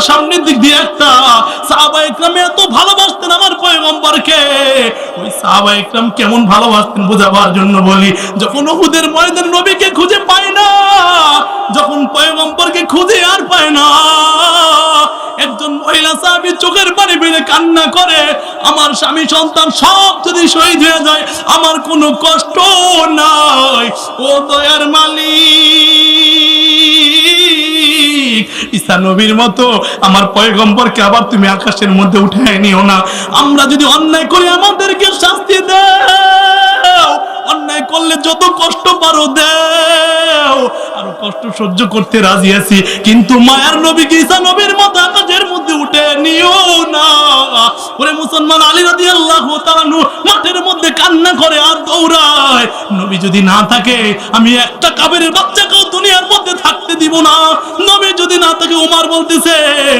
সামনের দিক দিয়ে একটা। সাহাবায়ে ইকরাম এত ভালোবাসতেন আমার পয়গম্বরকে। ওই সাহাবায়ে ইকরাম কেমন ভালোবাসতেন বোঝাবার জন্য বলি, যখন উহুদের ময়দানে নবীকে খুঁজে পায় না, যখন পয়গম্বরকে খুঁজে আর পায় না, একজন মহিলা সাহাবী চোখের পানি ফেলে কান্না করে, আমার স্বামী সন্তান সব যদি শহীদ হয়ে যায় আমার কোনো কষ্ট নাই, ও দয়ার মালিক, ঈসা নবীর মতো আমার পয়গম্বরকে আবার তুমি আকাশের মধ্যে উঠায় নিও না। আমরা যদি অন্যায় করি আমাদেরকে শাস্তি দাও, অন্যায় করলে যত কষ্ট পারো দাও, আরো কষ্ট সহ্য করতে রাজি আছি, কিন্তু মায়ার নবীকে ঈসা নবীর মতো আকাশের মধ্যে উঠে নিও না। ওরে মুসলমান, আলী রাদিয়াল্লাহু তাআলা মাঠের মধ্যে কান্না করে আর দৌড়ায়, নবী যদি না থাকে আমি একটা কাফেরের বাচ্চাকেও দুনিয়ার মধ্যে থাকতে দিব না। নবী যদি না থাকে, ওমর বলতেছেন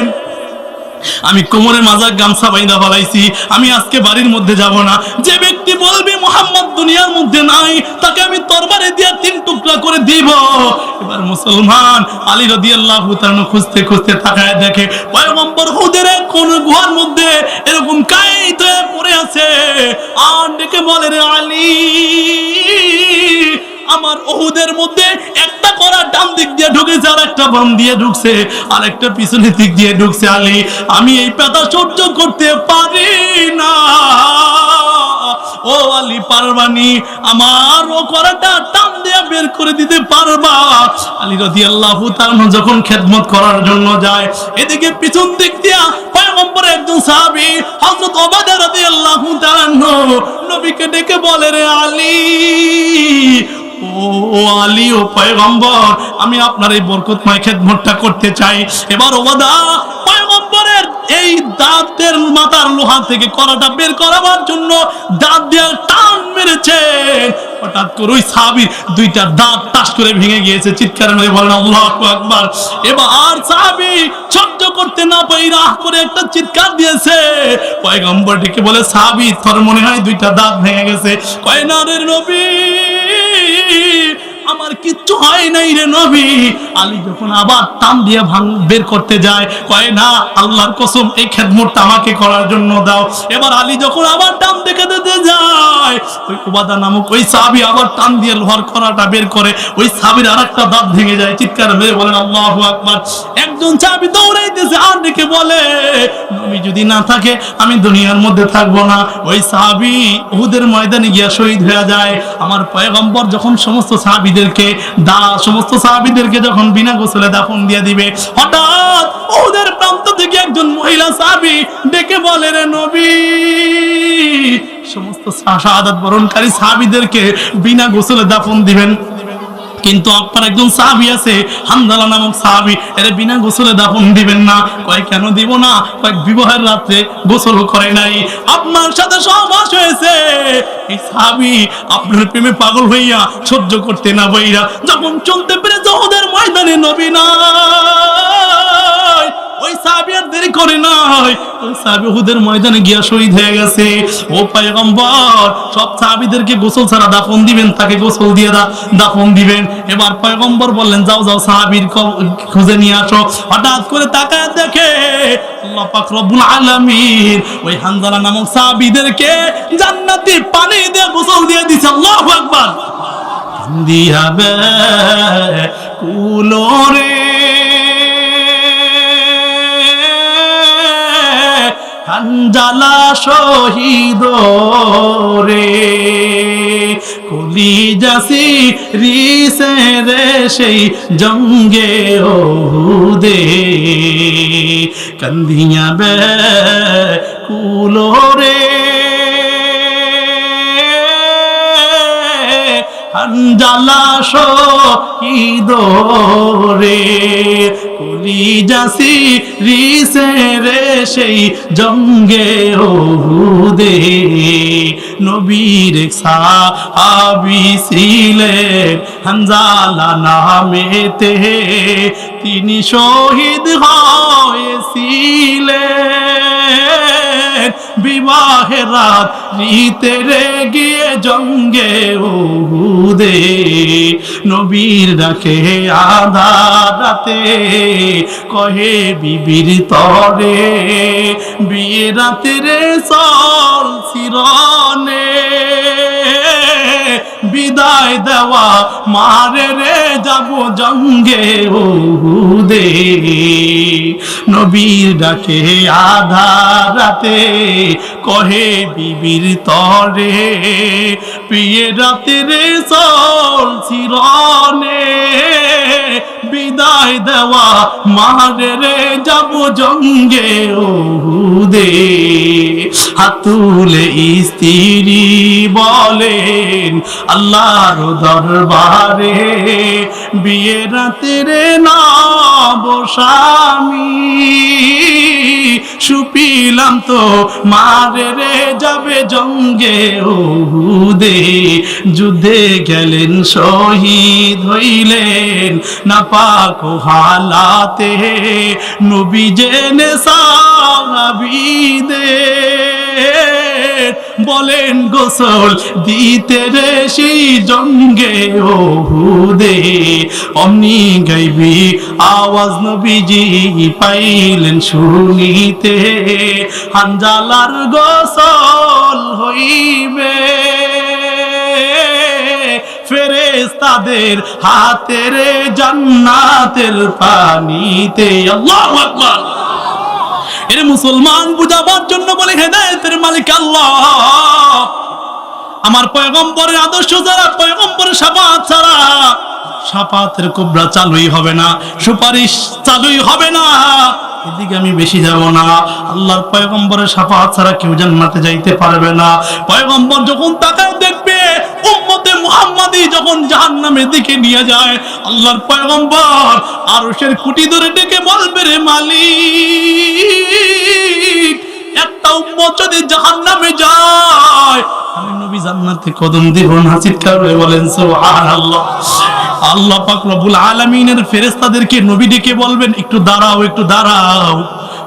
আমি কোমরে মাজার গামছা বাইন্ধা ফেলাইছি, আমি আজকে বাড়ির মধ্যে যাব না। যে ব্যক্তি বলবে মুহাম্মদ দুনিয়ার মধ্যে নাই, তাকে আমি তরবারি দিয়ে 3 টুকরা করে দিব। এবার মুসলমান আলী রাদিয়াল্লাহু তাআলা খুঁজতে খুঁজতে তাকায় দেখে পয়গম্বর হুদের কোন গুহার মধ্যে এরকম কাইত হয়ে পড়ে আছে, আর ডেকে বলে রে আলী, আমার উহুদের মধ্যে একটা করা ডান দিক দিয়ে ঢুকেছে, আর একটা বাম দিয়ে ঢুকছে, আর একটা পিছনের দিক দিয়ে ঢুকছে। আলী, আমি এই ব্যথা সহ্য করতে পারি না। ও আলী, পারবানি আমার ও করাটা টান দিয়ে বের করে দিতে পারবা? আলী রাদিয়াল্লাহু তাআলা যখন খেদমত করার জন্য যায়, এদিকে পিছন দিক দিয়া পয়গম্বরের একজন সাহাবী হযরত ওবাদা রাদিয়াল্লাহু তাআলা নবীকে ডেকে বলে রে আলী, ও আলী, ও পয়গম্বর, আমি আপনার এই বরকতময় খেদমতটা করতে চাই। এবার ওবাদা পয়গম্বরের এই দাঁতের মাথার লোহা থেকে কড়াটা বের করাবার জন্য দাঁত দিয়ে টান মেরেছে, হঠাৎ করে ওই সাহাবীর 2টা দাঁত টাস করে ভেঙে গিয়েছে। চিৎকার মেরে বলেন আল্লাহু আকবার। এবার সাহাবী সহ্য করতে না পেরে রাহ করে একটা চিৎকার দিয়েছে। পয়গম্বর ডেকে বলে, সাহাবী, তোর মনে হয় 2টা দাঁত ভেঙে গেছে? কয় না রে নবী, আমার কিচ্ছু হয় নাই রে নবী। আলী যখন আবার টান দিয়ে বের করতে যায়, কয় না, আল্লাহর কসম এই খেদমতটা আমাকে করার জন্য দাও। এবার আলী যখন আবার টান দেখে দিতে যায়, ওই উবাদা নামক ওই সাহাবী আবার টান দিয়ে লোহার কড়াটা বের করে, ওই সাহাবীর আরেকটা দাঁত ভেঙে যায়। চিৎকার মেরে বলেন আল্লাহু আকবার। একজন সাহাবী দৌড়াইতেছে আর ডেকে বলে, নবী যদি না থাকে আমি দুনিয়ার মধ্যে থাকবো না। ওই সাহাবী উহুদের ময়দানে গিয়া শহীদ হয়ে যায়। আমার পয়গম্বর যখন সমস্ত সাহাবীদেরকে যখন বিনা গোসলে দাফন দিয়ে দিবে, হঠাৎ উহুদের প্রান্ত থেকে একজন মহিলা সাহাবী ডেকে বলে, রে নবী, সমস্ত শাহাদাত বরণকারী সাহাবীদেরকে বিনা গোসলে দাফন দিবেন, কিন্তু আপনার একজন সাহাবী আছে হামজালা নামক সাহাবী, এর বিনা গোসলে দাফন দিবেন না। কয় কেন দিব না? কয় বিবাহের রাতে গোসল করে নাই, আপনার সাথে সহবাস হয়েছে। এই সাহাবী আপনার প্রেমে পাগল হইয়া সহ্য করতে না পাইরা যখন চলতে পেরে উহুদের ময়দানে নবী নাই, ওই সাহাবী আর দেরি করে নাই, ওই সাহাবী উহুদের ময়দানে গিয়া শহীদ হয়ে গেছে। ও পয়গম্বর, সব সাহাবীদেরকে গোসল ছাড়া দাফন দিবেন, তাকে গোসল দিয়ে দাফন দিবেন। এবার পয়গম্বর বললেন, যাও যাও সাহাবীর খুঁজে নিয়ে আসো। হঠাৎ করে তাকায় দেখে আল্লাহ পাক রব্বুল আলামিন ওই হানজালা নামক সাহাবীদেরকে জান্নাতি পানি দিয়ে গোসল দিয়ে দিয়েছে। আল্লাহু আকবার। দিয়াবে কুলোরে হানজালা শহীদ রে, কলিজাসি রিসে রে সেই জঙ্গে ওহুদে, কান্দিয়া বে কুলো রে হানজালা শহীদ রে, কলিজাসি রিসে রে সেই জঙ্গে ওহুদে। নবীর সাহাবী ছিলেন হানজালা নামেতে, তিনি শহীদ হয়েছিলেন বিবাহের রাত রীতে রে গিয়ে জঙ্গে উহুদে নবীর ডাকে আধার রাতে কহে বিবির তরে বিয়ে রাতে রে চল শিরনে বিদায় দেওয়া মারে রে যাব জঙ্গে উহুদে নবীর ডাকে আধার রাতে কহে বিবির তরে বিয়ে রাতে রে চল শিরনে বিদায় দেওয়া মারে রে যাব জঙ্গে উহুদে হাতুলে স্ত্রী বলেন আল্লাহর দরবারে বিয়ে রাতে রে না বসামি সুপিলাম তো মারে রে যাবে জঙ্গে উহুদে যুদ্ধে গেলেন শহীদ হইলেন না পাক হালাতে নবী জেনে সাহাবীদের বলেন গোসল দিতে রে সেই জঙ্গে উহুদে অমনি গাইবি আওয়াজ নবীজি পাইলেন শুনিতে হানজালার গোসল হইবে ফেরেশতাদের হাতে রে জান্নাতের পানিতে আল্লাহু আকবার এর মুসলমান বুঝাবার জন্য বলে হেদায়েতের মালিক আল্লাহ আমার পয়গম্বরের আদর্শ যারা পয়গম্বরের শাফাআত ছাড়া শাফাআতের কুবরা চালুই হবে না সুপারিশ চালুই হবে না এদিকে আমি বেশি যাব না আল্লাহর পয়গম্বরের শাফাআত ছাড়া কেউ জান্নাতে যাইতে পারবে না পয়গম্বর যখন তাকায় দেখবে উম্মতে মুহাম্মাদি যখন জাহান্নামের দিকে নিয়ে যায় আল্লাহর পয়গম্বর আরশের খুঁটি ধরে ডেকে বলবে রে মালিক একটা উম্মত যদি জাহান্নামে যায় আমি নবী জান্নাতে কদম দিব না চিৎকার করে বলেন সুবহানাল্লাহ আল্লাহ পাক রব্বুল আলামিনের ফেরেশতাদেরকে নবী ডেকে বলবেন একটু দাঁড়াও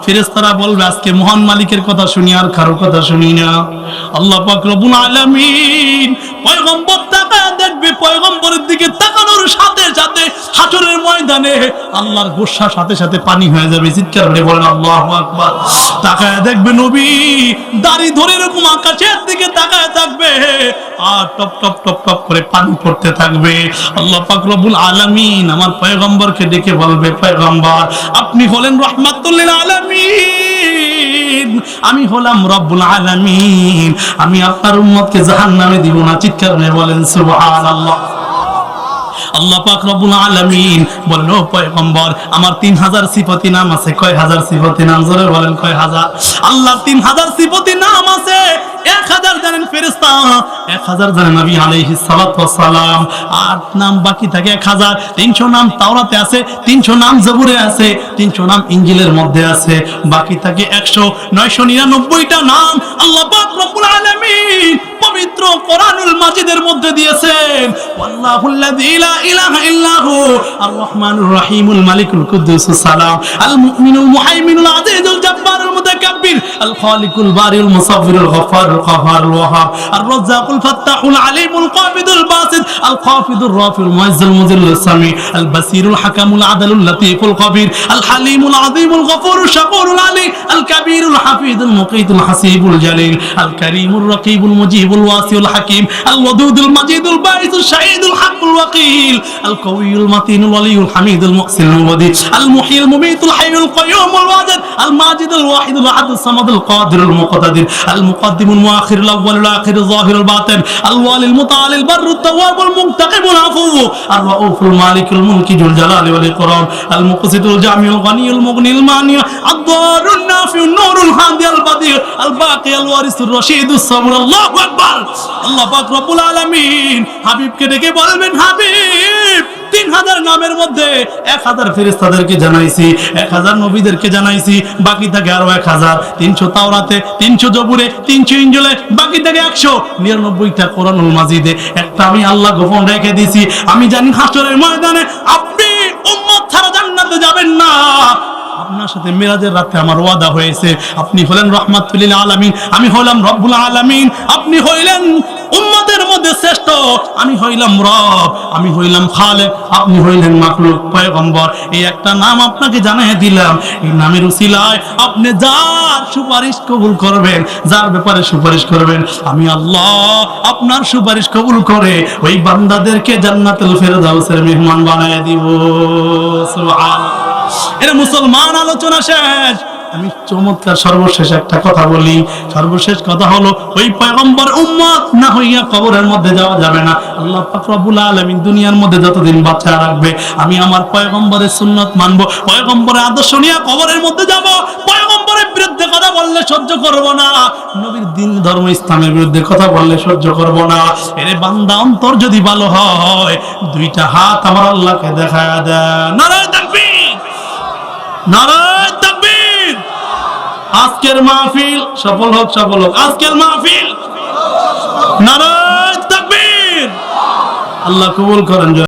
ফেরেশতারা বলবে আজকে মহান মালিকের কথা শুনি আর কারো কথা শুনি না আল্লাহ পাক রব্বুল আলামিন পয়গম্বর তাকায় দেখবে পয়গম্বরের দিকে তাকানোর সাথে সাথে হাসরের ময়দানে আল্লাহর গোসা সাথে সাথে পানি হয়ে যাবে চিৎকার করে বলেন আল্লাহু আকবার তাকায় দেখবে নবী দাড়ি ধরে এরকম আকাশের দিকে তাকায় থাকবে আর টপ টপ টপ টপ করে পানি পড়তে থাকবে আল্লাহ পাক রব্বুল আলামিন আমার পয়গম্বরকে ডেকে বলবে পয়গম্বর আপনি হলেন রাহমাতুল লিল আলামিন আমি হলাম রব্বুল আলামিন আমি আপনার উম্মতকে জাহান্নামে দিব না চিৎকার করে বলেন সুবহানাল্লাহ আল্লাহ পাক রব্বুল আলামিন বলেন ও পয়গম্বর আমার 3000 সিফাতি নাম আছে কয় হাজার সিফাতি নাম জোরে বলেন কয় হাজার আল্লাহ 3000 সিফাতি নাম আছে 1000 জানেন ফেরেশতা 1000 জানেন নবী আলাইহিস সালাতু ওয়াস সালাম 8 নাম বাকি থাকে 1000 300 নাম তাওরাতে আছে 300 নাম জবুরে আছে 300 নাম ইনজিলের মধ্যে আছে বাকি থাকে 999টা নাম আল্লাহ পাক রব্বুল আলামিন পবিত্র কোরআনুল মাজিদের মধ্যে দিয়েছেন ওয়াল্লাহুল্লাযী লা ইলাহা ইল্লাহু আর রহমানুর রহিমুল মালিকুল কুদ্দুসুস সালাম আল মুমিনুল মুহাইমিনুল আজিজুল জাব্বারুল মুতাকাব্বির আল খালিকুল বারিউল মুসাব্বিরুল গফফারুল কাহ্হারুল ওয়াহাব আর রাজ্জাকুল ফাত্তাহুল আলিমুল কাবিদুল বাসিত আল খাফিদুর রাফিউল মুআজ্জিল মুজিল্লুস সামি আল বাসিরুল হাকামুল আদালুল লতীফুল কবির আল হালিমুল আযীমুল গফুরুশ শাকুরুল আলী আল কাবীরুল হাফিজুল মুকীতুল হাসিবুল জালিল আল কারীমুর রাকিবুল মুজিবুল ওয়াসিউল হাকিম আল ওয়াদুদুল মাজিদুল বাঈসুশ শাহীদুল হাক্কুল ওয়াকিল আল কাউইয়ুল মাতিনুল ওয়ালিয়ুল হামিদুল মুহসিনুল ওয়াদি আল মুহয়িল মুমীতুল হাইয়ুল কাইয়্যুমুল ওয়াজিদ আল মাজিদুল ওয়াহিদুল আহাদুস সামাদুল কাদিরুল মুকতাদির আল মুকদ্দিমুল মুআখিরুল আউওয়ালুল আখিরুল যাহিরুল বাতিন আল ওয়ালিল মুতাআলিল বাররুত তাওয়াবুল মুনতাকিবুল আফু আর রাউফুল মালিকুল মুলকি জুল জালালি ওয়াল ইকরাম আল মুকসিতুল জামিউল গনিয়ুল মুগনিল মানি আদ-দারুন নাফিউন নূরুল হাদিয়াল বাদি আল বাকি আল ওয়ারিসুর রশিদুস সাবুর আল্লাহু আকবার আল্লাহ পাক রব্বুল আলামিন হাবিবকে ডেকে বলবেন হাবিব 3000 নামের মধ্যে 1000 ফেরেশতাদেরকে জানাইছি 1000 নবীদেরকে জানাইছি বাকি থাকে আরো 1000 300 তাওরাতে 300 জবুরে 300 ইনজিলে বাকি থাকে 199টা কোরআনুল মাজিদে একটা আমি আল্লাহ গোপন রেখে দিয়েছি আমি জানি হাসরের ময়দানে আপনি উম্মত ছাড়া জান্নাতে যাবেন না আপনার আপনার সাথে মিরাজের রাতে আমার ওয়াদা হয়েছে, আপনি হলেন রাহমাতুল লিল আলামিন, আমি হলাম রব্বুল আলামিন, আপনি হইলেন উম্মতের মধ্যে শ্রেষ্ঠ, আমি হইলাম রব, আমি হইলাম খালেক, আপনি হইলেন মাখলুক পয়গম্বর। এই একটা নাম আপনাকে জানিয়ে দিলাম, এই নামের উসিলায় আপনি যার সুপারিশ কবুল করবেন, যার ব্যাপারে সুপারিশ করবেন, আমি আল্লাহ আপনার সুপারিশ কবুল করে ওই বান্দাদেরকে জান্নাতুল ফেরদাউসের মেহমান বানায় দিব। সুবহানাল্লাহ। এর মুসলমান আলোচনা শেষ। আমি চমৎকার সর্বশেষ একটা কথা বলি। সর্বশেষ কথা হলো, ওই পয়গম্বর উম্মত না হইয়া কবরের মধ্যে যাওয়া যাবে না। আল্লাহ পাক রব্বুল আলামিন দুনিয়ার মধ্যে যতদিন বাঁচা রাখবে, আমি আমার পয়গম্বরের সুন্নাত মানবো, পয়গম্বরের আদর্শ নিয়ে কবরের মধ্যে যাব। পয়গম্বরের বিরুদ্ধে কথা বললে সহ্য করব না, নবীর দ্বীন ধর্ম ইসলামের বিরুদ্ধে কথা বললে সহ্য করব না। এরে বান্দা, অন্তর যদি ভালো হয়, দুইটা হাত আমার আল্লাহকে দেখায়া দেন। নারায়ে তাকবীর, নারায়ে তাকবীর। আজকের মাহফিল সফল হোক, সফল হোক। আজকের মাহফিল নারায়ে তাকবীর। আল্লাহ কবুল করেন।